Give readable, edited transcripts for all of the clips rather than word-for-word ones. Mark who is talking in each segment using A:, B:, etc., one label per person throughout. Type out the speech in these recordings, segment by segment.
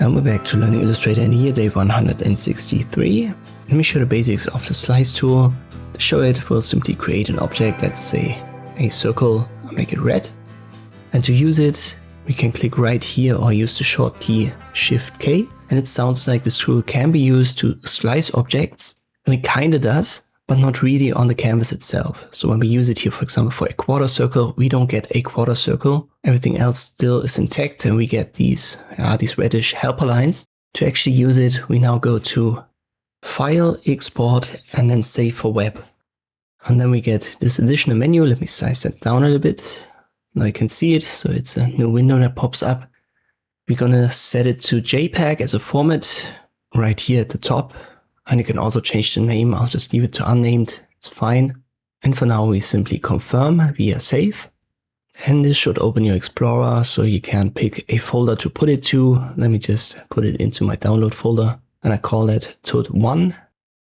A: And we're back to learning Illustrator in year day 163. Let me show the basics of the slice tool. To show it, we'll simply create an object, let's say a circle, I'll make it red. And to use it, we can click right here or use the short key Shift K. And it sounds like this tool can be used to slice objects. And it kinda does, but not really on the canvas itself. So when we use it here, for example, for a quarter circle, we don't get a quarter circle. Everything else still is intact and we get these reddish helper lines. To actually use it, we now go to File, Export, and then Save for Web. And then we get this additional menu. Let me size that down a little bit. Now you can see it, so it's a new window that pops up. We're gonna set it to JPEG as a format right here at the top. And you can also change the name. I'll just leave it to unnamed. It's fine. And for now, we simply confirm via save. And this should open your Explorer so you can pick a folder to put it to. Let me just put it into my download folder and I call it TUT1.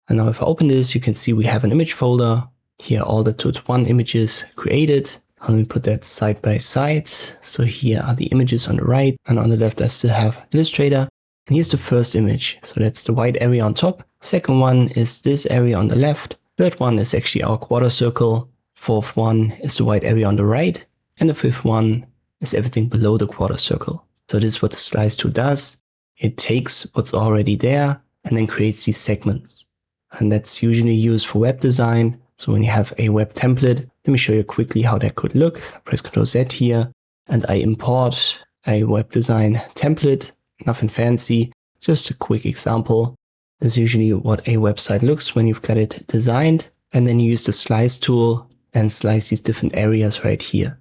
A: And now if I open this, you can see we have an image folder. Here are all the TUT1 images created. Let me put that side by side. So here are the images on the right and on the left I still have Illustrator. And here's the first image. So that's the white area on top. Second one is this area on the left. Third one is actually our quarter circle. Fourth one is the white area on the right. And the fifth one is everything below the quarter circle. So this is what the slice tool does. It takes what's already there and then creates these segments. And that's usually used for web design. So when you have a web template, let me show you quickly how that could look. I press Ctrl Z here and I import a web design template. Nothing fancy, just a quick example. This is usually what a website looks when you've got it designed. And then you use the slice tool and slice these different areas right here.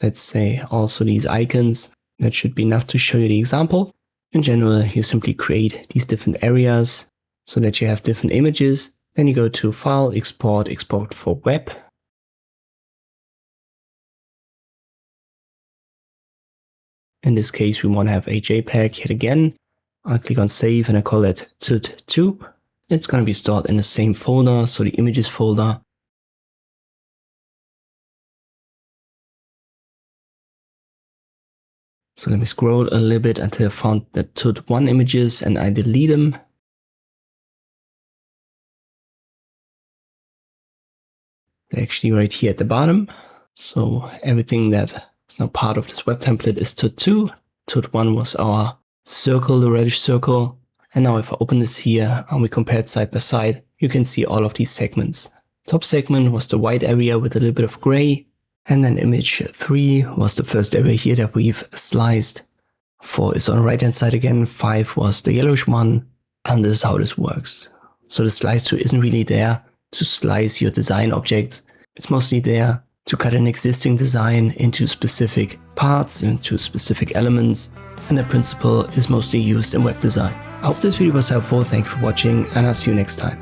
A: Let's say also these icons. That should be enough to show you the example. In general, you simply create these different areas so that you have different images. Then you go to File, Export, Export for Web. In this case, we want to have a JPEG yet again. I'll click on Save and I call it TUT2. It's going to be stored in the same folder, so the images folder. So let me scroll a little bit until I found the TUT1 images and I delete them. They're actually right here at the bottom. So everything that is now part of this web template is TUT2. TUT1 was our circle, the reddish circle. And now if I open this here and we compare it side by side, you can see all of these segments. Top segment was the white area with a little bit of gray. And then image 3 was the first area here that we've sliced. 4 is on the right hand side again, 5 was the yellowish one, and this is how this works. So the slice tool isn't really there to slice your design objects. It's mostly there to cut an existing design into specific parts, into specific elements, and the principle is mostly used in web design. I hope this video was helpful, thank you for watching, and I'll see you next time.